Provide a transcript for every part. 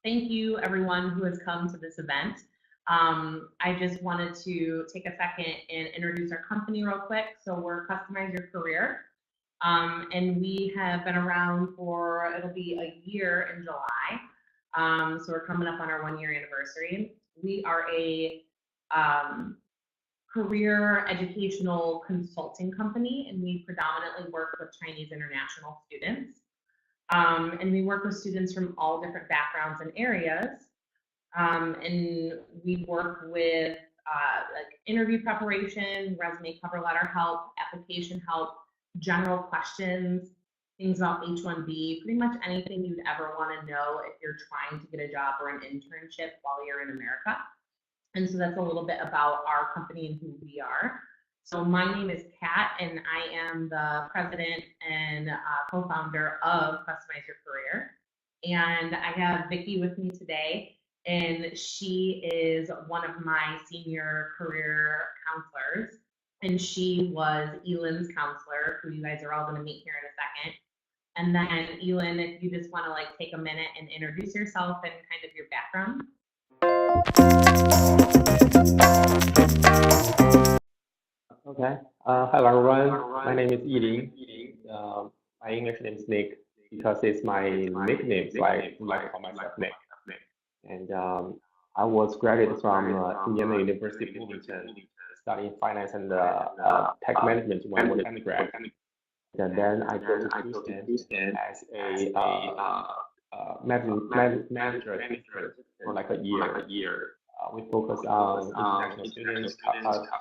Thank you, everyone who has come to this event. I just wanted to take a second and introduce our company real quick. So we're Customize Your Career, and we have been around for, it'll be a year in July. So we're coming up on our 1-year anniversary. We are a career educational consulting company, and we predominantly work with Chinese international students. And we work with students from all different backgrounds and areas. And we work with like interview preparation, resume cover letter help, application help, general questions, things about H-1B, pretty much anything you'd ever want to know if you're trying to get a job or an internship while you're in America. And so that's a little bit about our company and who we are. So my name is Kat, and I am the president and co-founder of Customize Your Career. And I have Vicki with me today, and she is one of my senior career counselors. And she was Elin's counselor, who you guys are all going to meet here in a second. And then Elin, if you just want to like take a minute and introduce yourself and kind of your background. Okay. Hello, everyone. My name is Yilin. My English name is Nick because it's my nickname, so I like call myself Nick. And I was graduated from Indiana University, Bloomington, studying finance and tech management when I was undergrad. And then I go to Houston as a manager assistant for like a year. We focus on international students,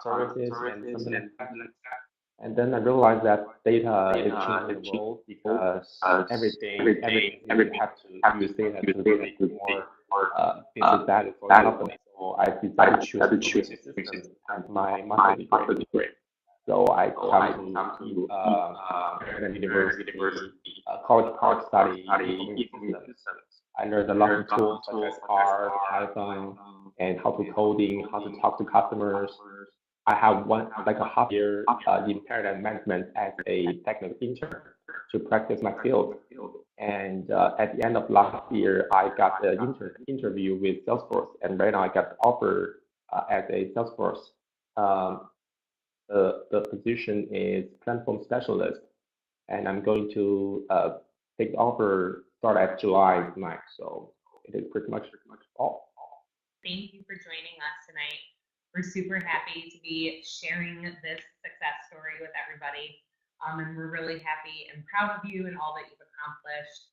services, and something like that. And then I realized that data is changing the world because everything you have to use data to make more business value for the company. So I decided to choose systems as my master's degree. So I come to American University, college study systems. I learned a lot of tools such as R, Python, and how to coding, how to talk to customers. I have a half year in paradigm management as a technical intern to practice my field. And at the end of last year, I got the interview with Salesforce, and right now I got the offer as a Salesforce. The position is platform specialist, and I'm going to take the offer start at July 9th. So it is pretty much all. Thank you for joining us tonight. We're super happy to be sharing this success story with everybody. And we're really happy and proud of you and all that you've accomplished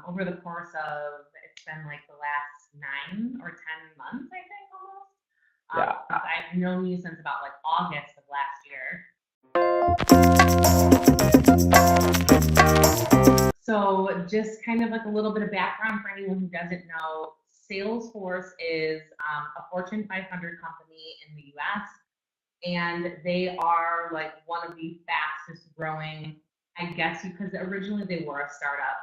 over the course of, it's been like the last 9 or 10 months, I think, almost. Yeah. I've known you since about like August of last year. So just kind of like a little bit of background for anyone who doesn't know, Salesforce is a Fortune 500 company in the US, and they are like one of the fastest growing, I guess, because originally they were a startup.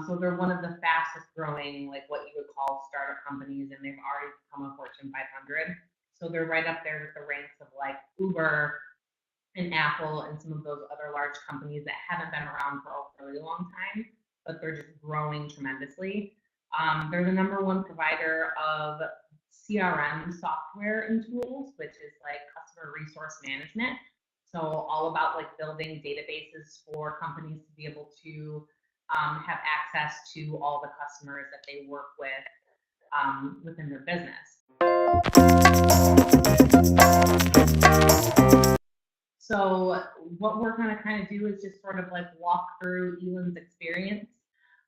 So they're one of the fastest growing, like what you would call startup companies, and they've already become a Fortune 500. So they're right up there with the ranks of like Uber and Apple and some of those other large companies that haven't been around for a really long time, but they're just growing tremendously. They're the #1 provider of CRM software and tools, which is like customer resource management. So all about like building databases for companies to be able to have access to all the customers that they work with within their business. So what we're going to kind of do is just sort of like walk through Elin's experience.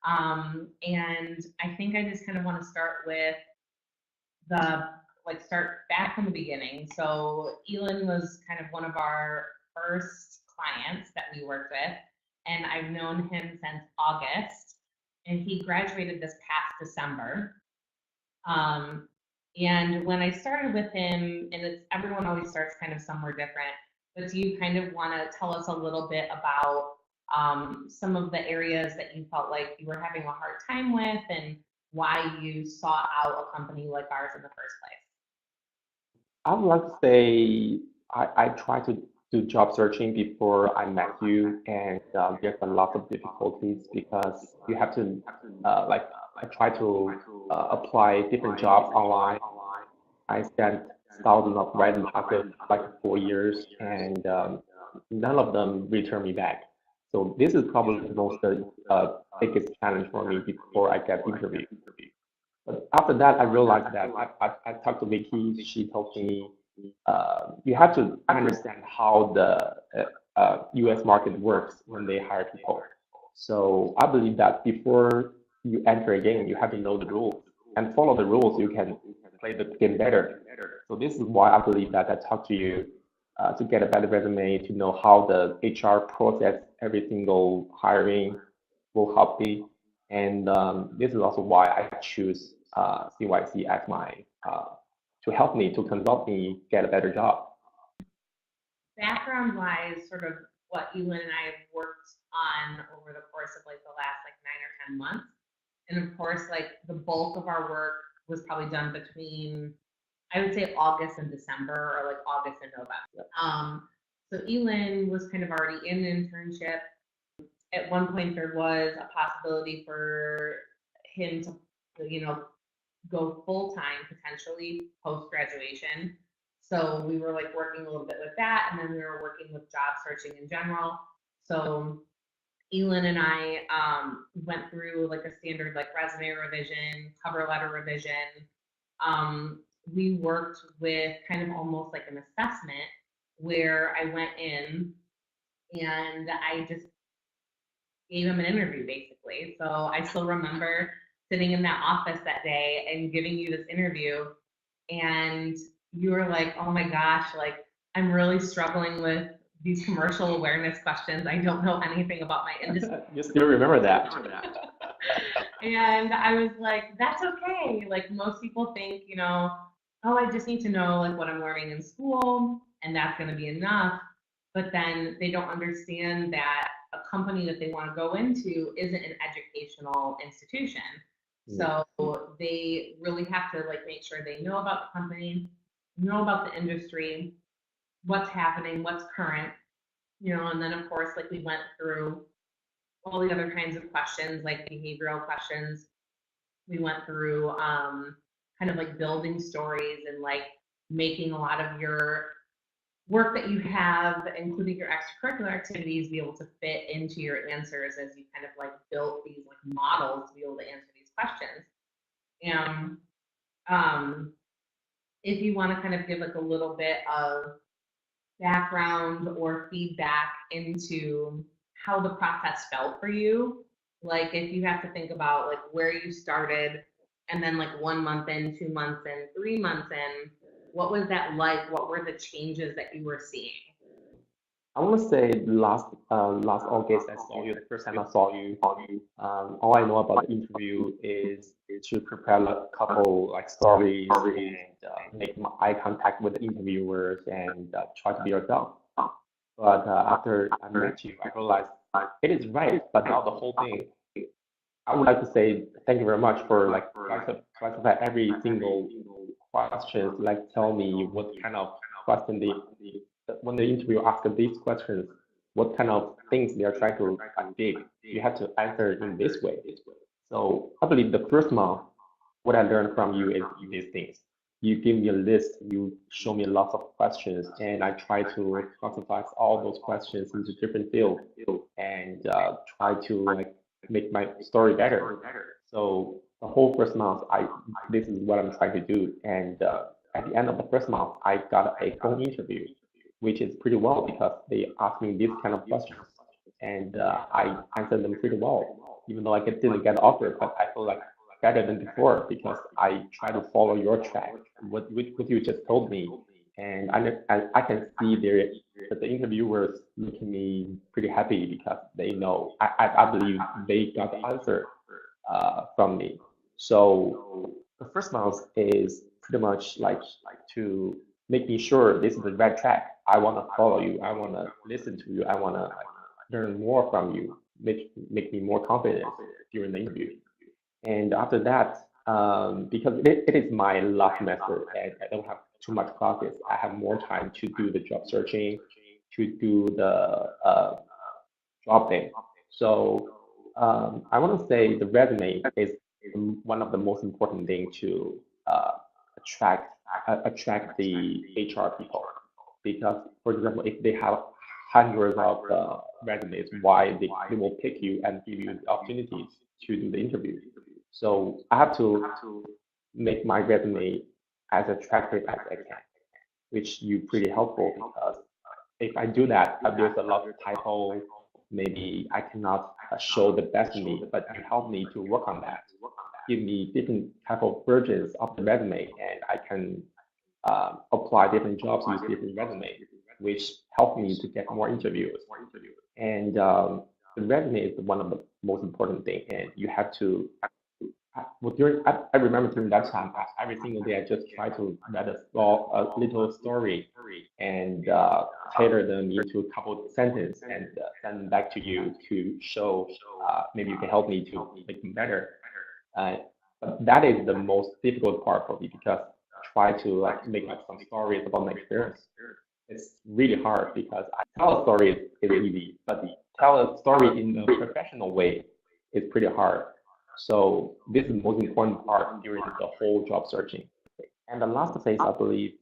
And I think I just kind of want to start with start back from the beginning. So Elin was kind of one of our first clients that we worked with, and I've known him since August, and he graduated this past December. And when I started with him, and everyone always starts kind of somewhere different, but do you kind of want to tell us a little bit about some of the areas that you felt like you were having a hard time with and why you sought out a company like ours in the first place? I would like to say I try to do job searching before I met you, and there's a lot of difficulties because you have to like I try to apply different jobs online. I spent thousands of random packets like 4 years, and none of them return me back. So this is probably the most biggest challenge for me before I get interviewed. But after that, I realized that I talked to Vicky. She told me you have to understand how the U.S. market works when they hire people. So I believe that before you enter a game, you have to know the rules and follow the rules. You can play the game better. So this is why I believe that I talked to you to get a better resume, to know how the HR process every single hiring will help me. And this is also why I choose CYC as my to help me, to consult me, get a better job. Background-wise, sort of what Elin and I have worked on over the course of like the last like 9 or 10 months. And of course, like the bulk of our work was probably done between, I would say, August and December, or like August and November. So Elin was kind of already in an internship. At one point, there was a possibility for him to, go full-time potentially post-graduation. So we were like working a little bit with that, and then we were working with job searching in general. So Elin and I went through like a standard like resume revision, cover letter revision. We worked with kind of almost like an assessment where I went in and I just gave him an interview basically. So I still remember sitting in that office that day and giving you this interview, and you were like, oh my gosh, like I'm really struggling with these commercial awareness questions. I don't know anything about my industry. You still remember that. And I was like, that's okay. Like most people think, oh, I just need to know like what I'm learning in school and that's going to be enough. But then they don't understand that a company that they want to go into isn't an educational institution. So they really have to like make sure they know about the company, know about the industry, what's happening, what's current, and then of course, like we went through all the other kinds of questions, like behavioral questions. We went through kind of like building stories and like making a lot of your work that you have, including your extracurricular activities, be able to fit into your answers as you kind of like built these like models to be able to answer these questions. And if you want to kind of give like a little bit of background or feedback into how the process felt for you, like if you have to think about like where you started and then like 1 month in, 2 months in, 3 months in, what was that like? What were the changes that you were seeing? I want to say last August I saw you. The first time I saw you, all I know about the interview is to prepare a couple like stories and make eye contact with the interviewers and try to be yourself. But after I met you, I realized it is right, but not the whole thing. I would like to say thank you very much for like classify every single question. Like tell me what kind of question when the interviewer asks these questions, what kind of things they are trying to dig. You have to answer in this way. So I believe the first month, what I learned from you is these things. You give me a list, you show me lots of questions, and I try to classify all those questions into different fields and try to like make my story better. So the whole first month, this is what I'm trying to do. And at the end of the first month, I got a phone interview, which is pretty well because they asked me these kind of questions, and I answered them pretty well, even though I didn't get offered, but I feel like better than before because I try to follow your track, what you just told me, and I can see that the interviewers look at me pretty happy because they know I believe they got the answer from me. So the first month is pretty much like to make me sure this is the right track. I want to follow you. I want to listen to you. I want to learn more from you. Make me more confident during the interview. And after that, because it is my last semester and I don't have too much classes, I have more time to do the job searching, to do the job day. So I want to say the resume is one of the most important things to attract the HR people, because, for example, if they have hundreds of resumes, why they will pick you and give you the opportunities to do the interview. So I have to make my resume as attractive as I can, which you pretty helpful, because if I do that, there's a lot of typo. Maybe I cannot show the best of me, but you help me to work on that. Give me different type of versions of the resume, and I can apply different jobs with different resumes, which help me to get more interviews. And the resume is one of the most important thing, and you have to. I remember during that time, every single day I just try to write a little story and tailor them into a couple of sentences and send them back to you to show maybe you can help me to make them better. But that is the most difficult part for me, because try to make up some stories about my experience. It's really hard, because I tell a story is easy, but tell a story in a professional way is pretty hard. So this is the most important part during the whole job searching. And the last phase, I believe,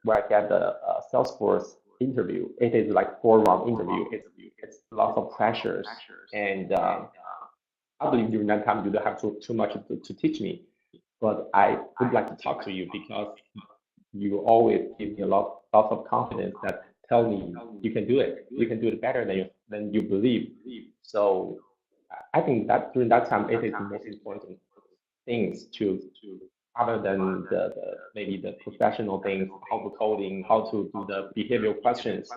where I get the Salesforce interview, it is like 4-round interview. It's lots of pressures, and I believe during that time you don't have too much to teach me, but I would like to talk to you, because you always give me lots of confidence that tell me you can do it. You can do it better than you believe. So I think that during that time it is the most important things to other than maybe the professional things, how to coding, how to do the behavioral questions.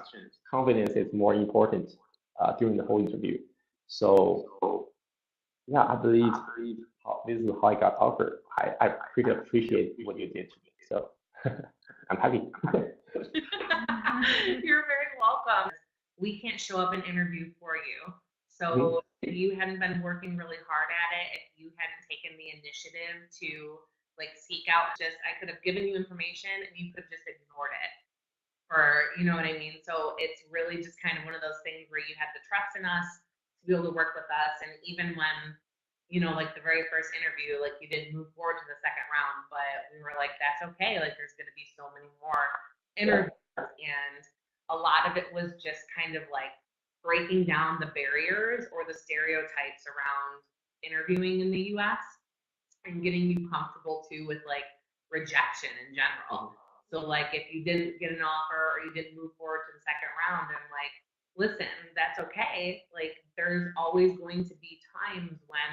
Confidence is more important during the whole interview. So yeah, I believe this is how I got offered. I pretty appreciate what you did to me. So I'm happy. You're very welcome. We can't show up and interview for you. So if you hadn't been working really hard at it, if you hadn't taken the initiative to seek out, I could have given you information and you could have just ignored it. Or, you know what I mean? So it's really just kind of one of those things where you had the trust in us to be able to work with us. And even when, the very first interview, you didn't move forward to the second round, but we were like, that's okay. There's going to be so many more interviews. And a lot of it was just kind of breaking down the barriers or the stereotypes around interviewing in the US and getting you comfortable too with rejection in general. So if you didn't get an offer or you didn't move forward to the second round, and listen, that's okay. There's always going to be times when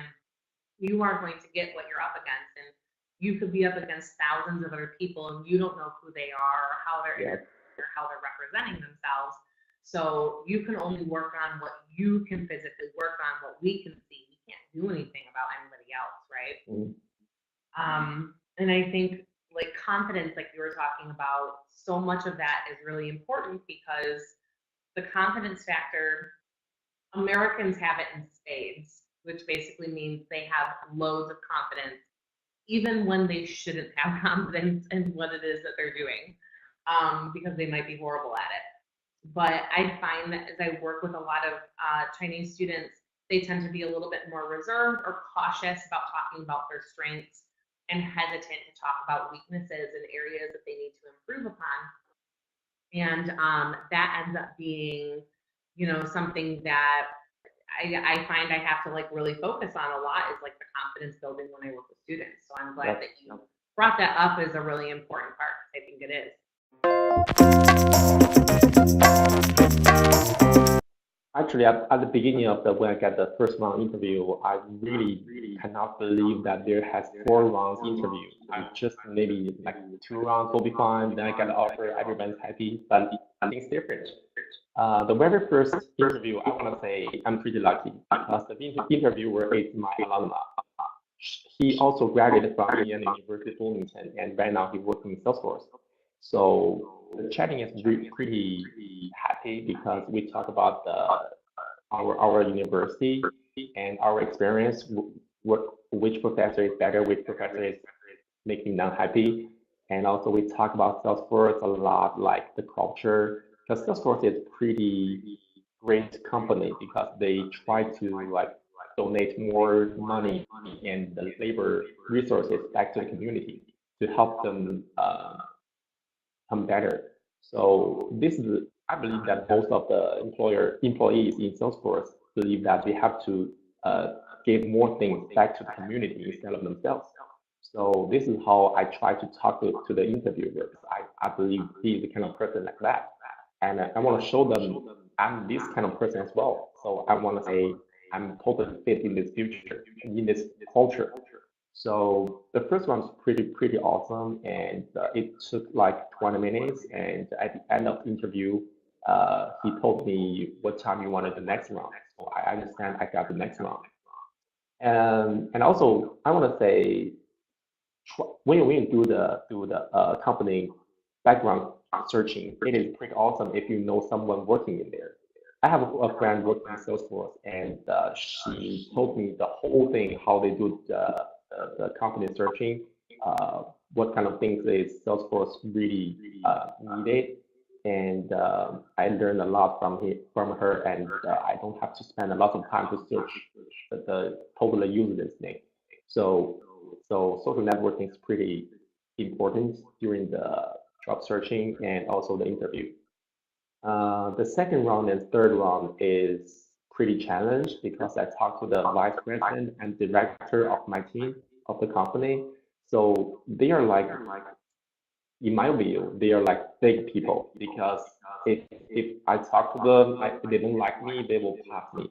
you are going to get what you're up against, and you could be up against thousands of other people and you don't know who they are or how they're or how they're representing themselves. So you can only work on what you can physically work on, what we can see. We can't do anything about anybody else, right? And I think confidence, you were talking about, so much of that is really important, because the confidence factor, Americans have it in spades, which basically means they have loads of confidence, even when they shouldn't have confidence in what it is that they're doing, because they might be horrible at it. But I find that as I work with a lot of Chinese students, they tend to be a little bit more reserved or cautious about talking about their strengths and hesitant to talk about weaknesses and areas that they need to improve upon. And that ends up being, something that I find I have to really focus on a lot, is the confidence building when I work with students. So I'm glad that you brought that up as a really important part. I think it is. Actually, at the beginning of when I got the first round interview, I really cannot believe that there has 4 rounds interview. I just maybe 2 rounds will be fine. Then I get the offer, everyone's happy, but I think it's different. The very first interview, I want to say I'm pretty lucky, because the interviewer is my alumna. He also graduated from Indiana University Bloomington, and right now he works in Salesforce. So the chatting is pretty happy, because we talk about our university and our experience, which professor is better, which professor is making them happy. And also we talk about Salesforce a lot, the culture, because Salesforce is pretty great company because they try to like donate more money and the labor resources back to the community to help them become better. So this is, I believe that most of the employees in Salesforce believe that they have to give more things back to the community instead of themselves. So this is how I try to talk to the interviewers. I believe he's the kind of person like that. And I want to show them I'm this kind of person as well. So I want to say I'm totally fit in this future, in this culture. So the first one's pretty awesome, and it took like 20 minutes. And at the end of the interview, he told me what time you wanted the next round. So I understand I got the next round. And also I want to say when you do the company background searching, it is pretty awesome if you know someone working in there. I have a friend working in Salesforce, and she told me the whole thing, how they do the company searching, what kind of things is Salesforce really needed, and I learned a lot from her, and I don't have to spend a lot of time to search the totally useless thing. So social networking is pretty important during the job searching and also the interview. The second round and third round is pretty challenged because I talked to the vice president and director of my team of the company. So they are like, in my view, they are like big people because if I talk to them, if they don't like me, they will pass me.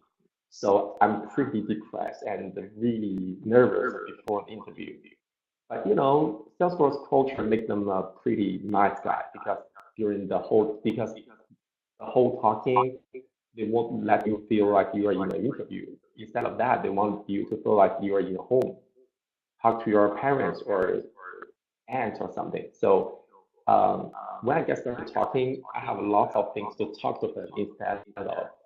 So I'm pretty depressed and really nervous before the interview. But you know, Salesforce culture makes them a pretty nice guy because during the whole talking, they won't let you feel like you are in an interview. Instead of that, they want you to feel like you are in a home. Talk to your parents or aunts or something. So when I get started talking, I have lots of things to talk to them instead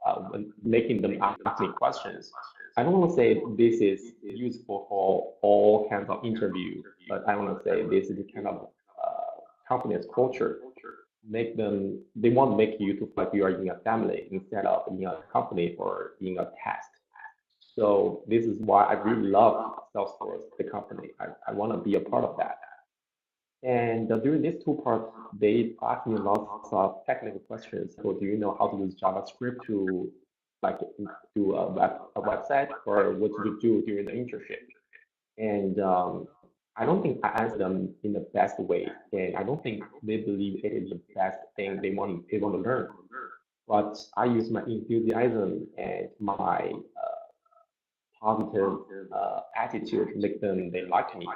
of making them ask me questions. I don't want to say this is useful for all kinds of interview, but I want to say this is the kind of company's culture. They want to make you to feel like you are in a family instead of in a company or in a task. So this is why I really love Salesforce, the company. I want to be a part of that. And during these two parts, they asked me lots of technical questions. So do you know how to use JavaScript to like do a website, or what did you do during the internship? And I don't think I answered them in the best way, and I don't think they believe it is the best thing they want to learn. But I use my enthusiasm and my positive attitude to make them they like me.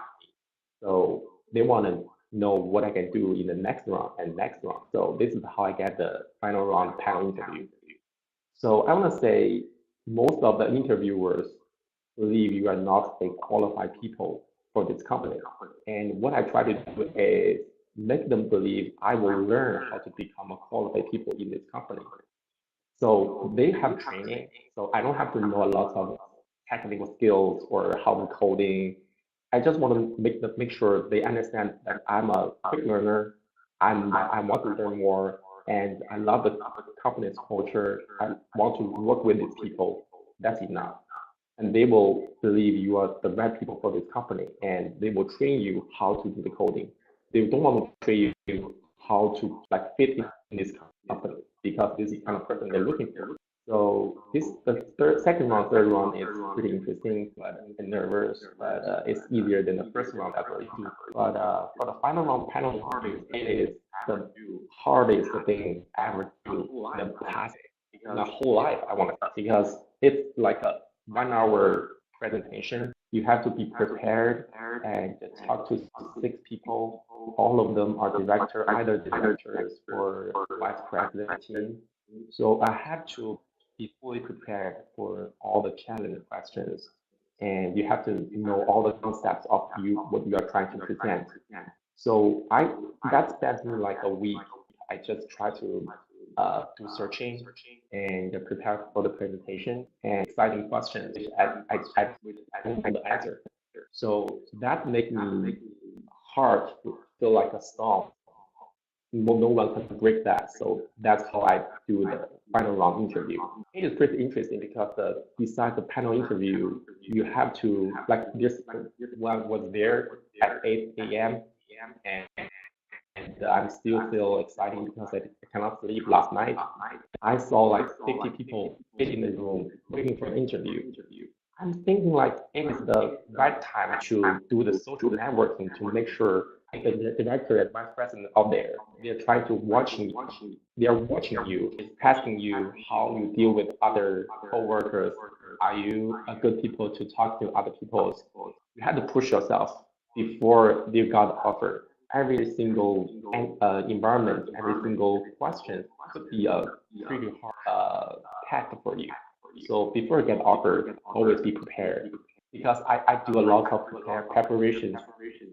So they want to know what I can do in the next round and next round. So this is how I get the final round panel interview. So I want to say most of the interviewers believe you are not a qualified people for this company. And what I try to do is make them believe I will learn how to become a qualified people in this company. So they have training, so I don't have to know a lot of technical skills or how to coding. I just want to make sure they understand that I'm a quick learner. I want to learn more, and I love the company's culture. I want to work with these people. That's enough, and they will believe you are the right people for this company, and they will train you how to do the coding. They don't want to train you how to like fit in this company because this is the kind of person they're looking for. So second round, third round is pretty interesting, but I'm nervous. But it's easier than the first round I believe. But for the final round panel interview, it is the hardest thing I ever do in the past my whole life. I want to because it's like a 1 hour presentation. You have to be prepared and talk to 6 people. All of them are either directors or vice president team. So I had to be fully prepared for all the challenging questions, and you have to know all the concepts of what you are trying to present. So that spent me like a week. I just try to do searching and prepare for the presentation and exciting questions which I don't know the answer. So that made me hard to feel like a storm. no one can break that. So that's how I do the final round interview. It is pretty interesting because besides the panel interview, you have to, like this one was there at 8 a.m. and I'm still feel excited because I cannot sleep last night. I saw like 50 people in the room waiting for an interview. I'm thinking like it is the right time to do the social networking to make sure the director and vice president out there, they're trying to they are watching you, asking you how you deal with other co-workers. Are you a good people to talk to other people? You had to push yourself before you got offered. Every single environment, every single question could be a pretty hard task for you. So before you get offered, always be prepared. Because I do a lot of preparations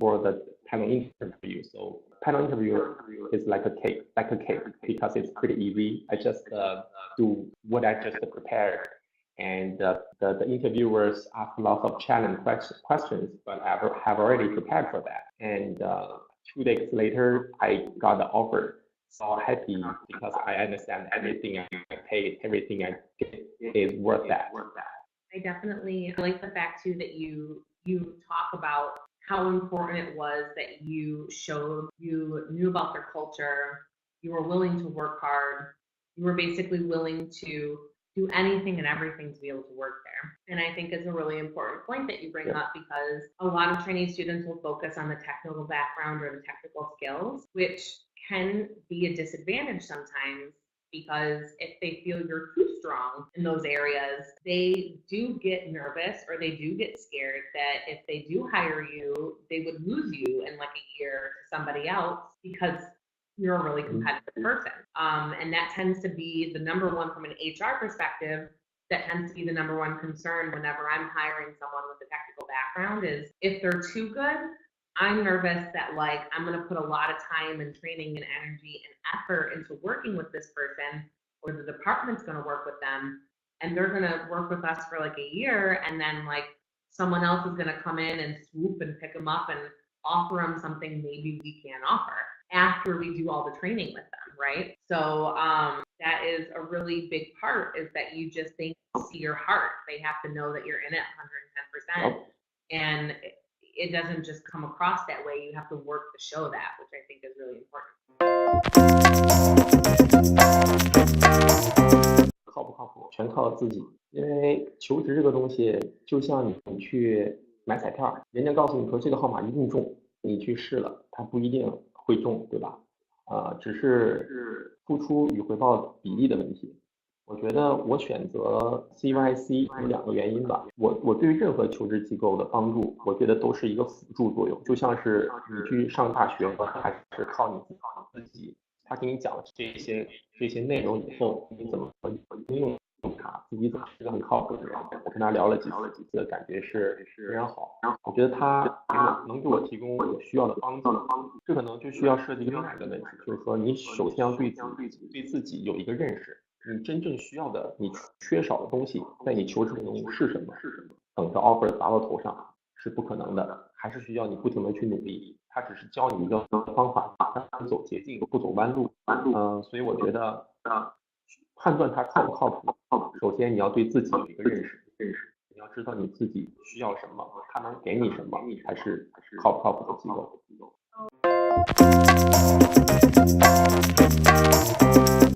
for the panel interview. So panel interview is like a cake because it's pretty easy. I just do what I just prepared. And the interviewers ask lots of challenge questions, but I have already prepared for that. And 2 days later, I got the offer. So happy because I understand everything I paid, everything I did is worth that. I definitely like the fact too that you talk about how important it was that you knew about their culture, you were willing to work hard, you were basically willing to do anything and everything to be able to work there. And I think it's a really important point that you bring up because a lot of Chinese students will focus on the technical background or the technical skills, which can be a disadvantage sometimes because if they feel you're too strong in those areas, they do get nervous or they do get scared that if they do hire you, they would lose you in like a year to somebody else because you're a really competitive person. And that tends to be the number one from an HR perspective. That tends to be the number one concern whenever I'm hiring someone with a technical background is if they're too good, I'm nervous that like I'm going to put a lot of time and training and energy and effort into working with this person, or the department's going to work with them, and they're going to work with us for like a year, and then like someone else is going to come in and swoop and pick them up and offer them something maybe we can't offer after we do all the training with them, right? So that is a really big part is that you just see your heart. They have to know that you're in it 110%, and it doesn't just come across that way. You have to work to show that, which I think is really important. 靠不靠谱，全靠自己。因为求职这个东西，就像你去买彩票，人家告诉你说这个号码一定中，你去试了，它不一定会中，对吧？只是付出与回报比例的问题。我觉得我选择 CYC 有2个原因吧。我对任何求职机构的帮助，我觉得都是一个辅助作用，就像是你去上大学还是靠你自己，他给你讲了这些内容以后，你怎么应用它，自己怎么是个很靠谱的人。我跟他聊了几次，感觉是非常好。我觉得他能给我提供我需要的帮助，这可能就需要涉及另外一个问题，就是说你首先要对自己有一个认识。你真正需要的，你缺少的东西，在你求职中是什么？等着 offer 砸到头上是不可能的，还是需要你不停的去努力。他只是教你一个方法，让你走捷径，不走弯路。所以我觉得判断它靠不靠谱，首先你要对自己有一个认识，你要知道你自己需要什么，他能给你什么，才是靠不靠谱的机构。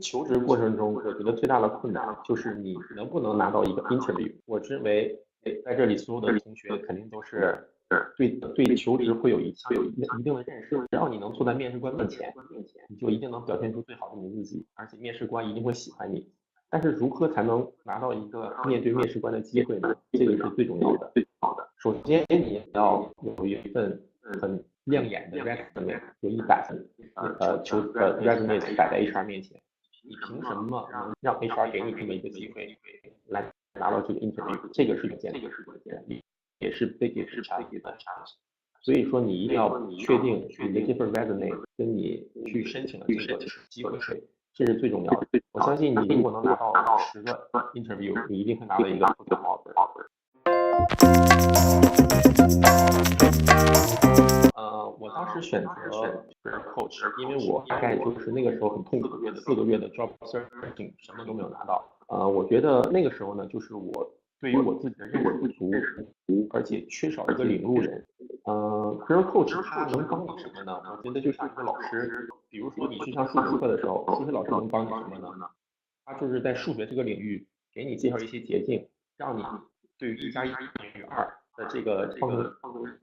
求职过程中，我觉得最大的困难就是你能不能拿到一个 interview。我认为在这里所有的同学肯定都是对求职会有一定的认识。只要你能坐在面试官面前，你就一定能表现出最好的你自己，而且面试官一定会喜欢你。但是如何才能拿到一个面对面试官的机会呢？这个是最重要的。首先你要有一份很亮眼的 resume， 有100份resume 摆在 HR 面前。你凭什么能让 HR 给你这么一个机会来拿到这个 interview？ 这个是关键，也是 challenge 的。所以说你一定要确定你的这份 resume 跟你去申请的这个机会，这是最重要的。我相信你如果能拿到10个 interview， 你一定会拿到一个 offer。我当时选择 coach， coach，因为我大概就是那个时候很痛苦，4个月的 job searching 什么都没有拿到。我觉得那个时候呢，就是我对于我自己的认识不足，而且缺少一个领路人。career coach 他能帮你什么呢？我觉得就像一个老师，比如说你去上数学课的时候，数学老师能帮你什么呢？他就是在数学这个领域给你介绍一些捷径，让你对于1+1等于2的这个方程，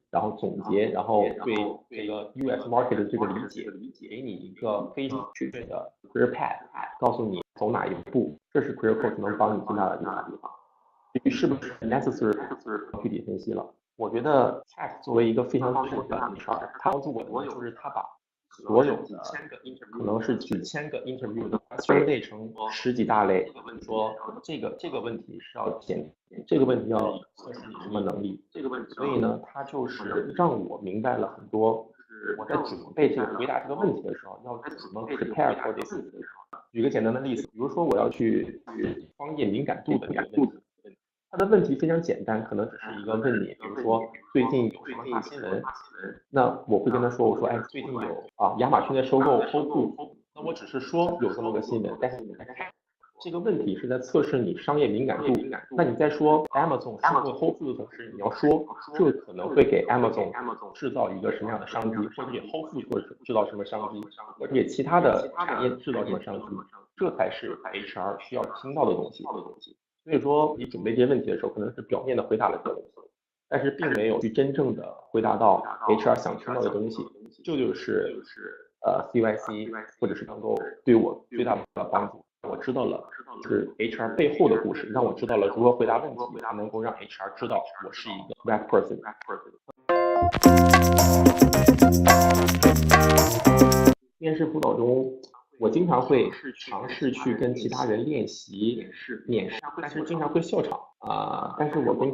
然后总结，然后对这个 US market 的这个理解，给你一个非常确切的 career path， 告诉你走哪一步，这是 career coach 能帮你最大的地方。至于是不是 necessary 具体分析了。我觉得 CYC 作为一个非常好的 HR， 他帮助我的就是他把所有的可能是几千个 interview 的分类成10几大类，说这个问题是要检，这个问题要测试你什么能力，所以呢，他就是让我明白了很多我在准备这个回答这个问题的时候要怎么 prepare for this。举个简单的例子，比如说我要去专业敏感度的这个问题。他的问题非常简单，可能只是一个问你，比如说最近有什么大新闻，那我会跟他说，我说，哎，最近有亚马逊在收购 Whole Foods，那我只是说有这么个新闻，但是你来看，这个问题是在测试你商业敏感度。那你在说 Amazon 收购 Whole Foods 的同时，你要说这可能会给 Amazon 制造一个什么样的商机，或者给 Whole Foods 制造什么商机，或者给其他的产业制造什么商机，这才是 HR 需要听到的东西。所以说，你准备这些问题的时候，可能是表面的回答了这个问题，但是并没有去真正的回答到 HR 想听到的东西。这就是CYC 或者是能够对我最大的帮助。我知道了是 HR 背后的故事，让我知道了如何回答问题，才能够让 HR 知道我是一个 right person。面试辅导中，我经常会尝试去跟其他人练习面试，但是经常会笑场但是我跟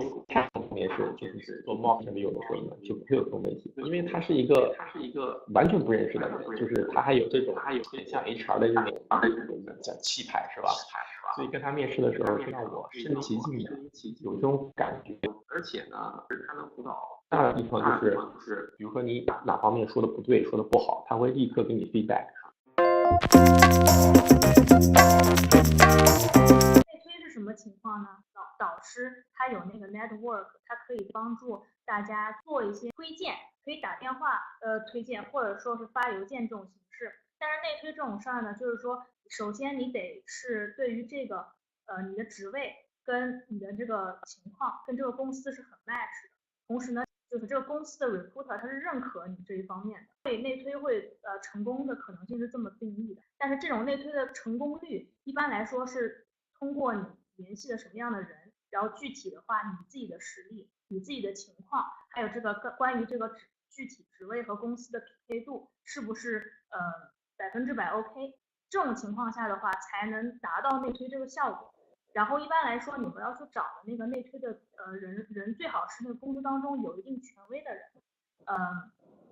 面试就是做 mock interview 的时候呢，就不会有这种问题，因为他是一个完全不认识的人，就是他还有这种很像 HR 的这种讲气派是吧？所以跟他面试的时候，是让我身临其境的有这种感觉，而且呢，他能辅导大的地方就是比如说你哪方面说的不对，说的不好，他会立刻给你 feedback。内推是什么情况呢？导师他有那个 network， 他可以帮助大家做一些推荐，可以打电话推荐，或者说是发邮件这种形式。但是内推这种事儿呢，就是说，首先你得是对于这个你的职位跟你的这个情况跟这个公司是很 match 的，同时呢，就是这个公司的 recruiter 他是认可你这一方面的，所以内推会成功的可能性是这么定义的。但是这种内推的成功率一般来说是通过你联系的什么样的人，然后具体的话你自己的实力、你自己的情况，还有这个关于这个具体职位和公司的匹配度是不是100%OK， 这种情况下的话才能达到内推这个效果。然后一般来说，你们要去找的那个内推的人最好是那个公司当中有一定权威的人，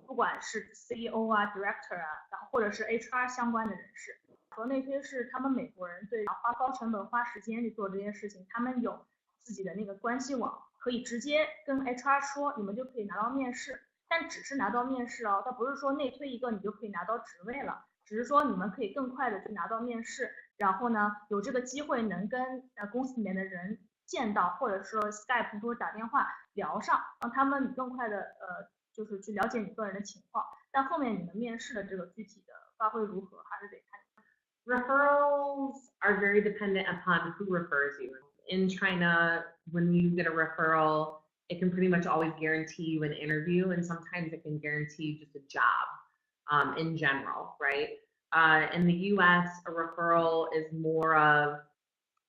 不管是 CEO 啊、Director 啊，然后或者是 HR 相关的人士。和内推是他们美国人对花高成本、花时间去做这些事情，他们有自己的那个关系网，可以直接跟 HR 说，你们就可以拿到面试。但只是拿到面试哦，它不是说内推一个你就可以拿到职位了，只是说你们可以更快的去拿到面试，然后呢有这个机会能跟公司里面的人见到，或者说 Skype 或者打电话聊上，让他们更快的就是去了解你个人的情况。但后面你们面试的这个具体的发挥如何，还是得看。Referrals are very dependent upon who refers you. In China, when you get a referral, it can pretty much always guarantee you an interview, and sometimes it can guarantee you just a job in general, right? In the US, a referral is more of,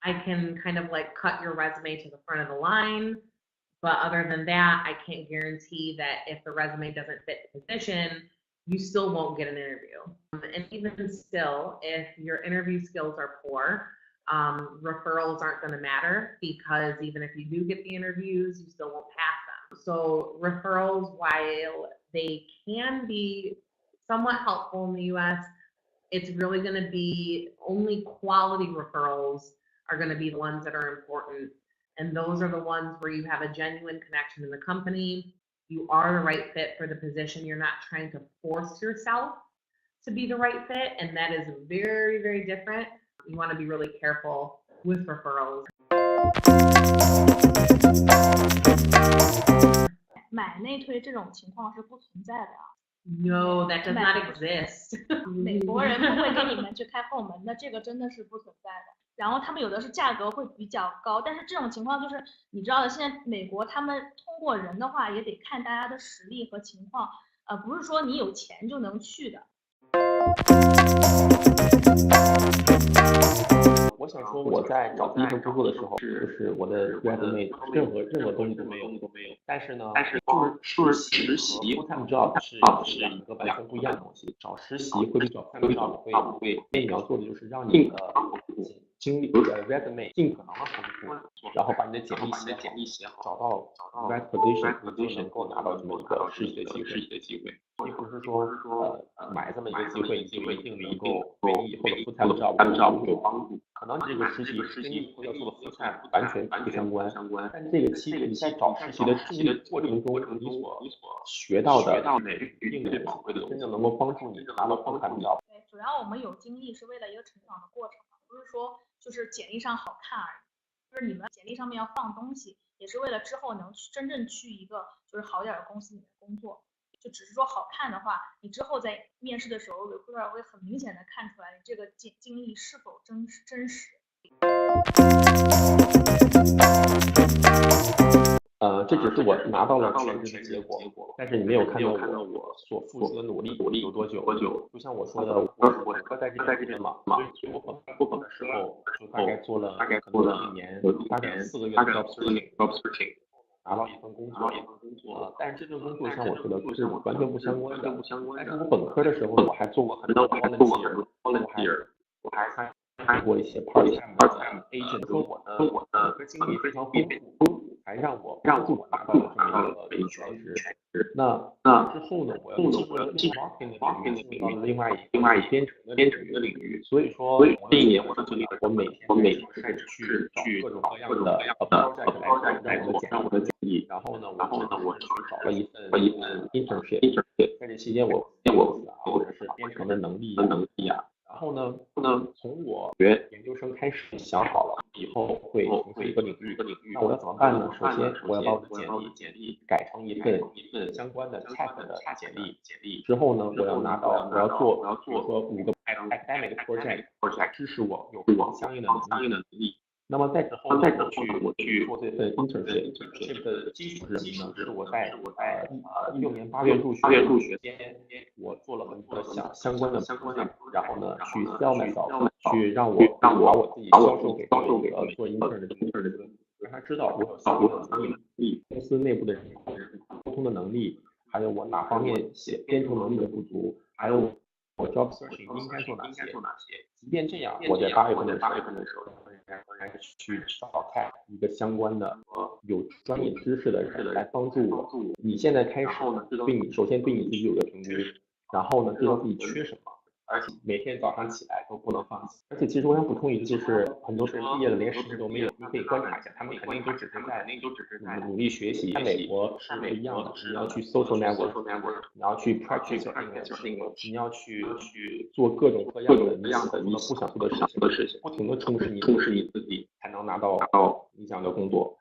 I can kind of like cut your resume to the front of the line, but other than that, I can't guarantee that if the resume doesn't fit the position, you still won't get an interview. And even still, if your interview skills are poor, referrals aren't going to matter, because even if you do get the interviews, you still won't pass them. So referrals, while they can be somewhat helpful in the US, it's really going to be only quality referrals are going to be the ones that are important. And those are the ones where you have a genuine connection in the company. You are the right fit for the position. You're not trying to force yourself. to be the right fit, and that is very, very different. You want to be really careful with referrals. 买内推这种情况是不存在的啊。No, that does not exist. 美国人不会给你们去开后门，那这个真的是不存在的。然后他们有的是价格会比较高，但是这种情况就是你知道的，现在美国他们通过人的话也得看大家的实力和情况，不是说你有钱就能去的。我想说，我在找第一份工作的时候，就是我的 resume 任何东西都没有。但是呢，就是实习 full-time job 是一个完全不一样的东西。找实习会比找 full-time job 会，建议你要做的就是让你的经历resume 尽可能的丰富，然后把你的简历写好，找到 right position， 你就能够拿到这么一个实习的机会。并不是说买这么一个机会，你就一定能够对你以后的 full-time job 有帮助。可能这个实习跟你以后要做的 full-time 完全不相关，但这个期间你在找实习的过程中，你所学到的一定的真正能够帮助你拿到 full-time job。对，主要我们有经历是为了一个成长的过程，不是说就是简历上好看而已。就是你们简历上面要放东西，也是为了之后能真正去一个就是好点的公司里面工作。就只是说好看的话，你之后在面试的时候 recruiter 会很明显的看出来你这个经历是否真实。这只是我拿到了全职的结果，但是你没有看到我所付出的努力有多久。就像我说的，我在这边嘛，所以我本的时候就大概做了可能1年，大概4个月的 job searching。拿到一份工作，但是这份工作像我说的是完全不相关的。但是我本科的时候，我还做过很多 volunteer， 我还参与过一些 part-time agent。说我的本科经历非常丰富，还让我拿到了这么一个全职。那之后呢，我要进入 marketing 的领域，进入到另外一个编程的领域。所以说，这一年我每天开始去找各种各样的 project 来让我的简历。然后呢，我找了一份 internship， 在这期间我或者是编程的能力啊。然后呢，从我学研究生开始想好了以后会从事一个领域，那我要怎么办呢？首先我要把我的简历改成一份相关的 tech 的简历。之后呢，我要做比如说5个 academic project 支持我有相应的能力。那么再之后我去做这份 internship 的基础是什么呢？是我在16年8月入学间，我做了很多的相关的，然后呢去 sell myself， 去让我把我自己销售给做 intern 的人，让他知道我有相关的能力，公司内部的人沟通的能力，还有我哪方面编程能力的不足，还有我 job searching 应该做哪些。即便这样，我在8月份的时候还是去找一个相关的有专业知识的人来帮助我。你现在开始首先对你自己有个评估，然后呢知道自己缺什么，而且每天早上起来都不能放弃。而且其实我想补充一个，就是很多人毕业了连实习都没有，你可以观察一下，他们肯定都只是在努力学习。在美国是不一样的，你要去 social network， 你要去 practice English， 你要去做各种各样的你想做的不想做的事情，不停的充实你自己，才能拿到你想要的工作。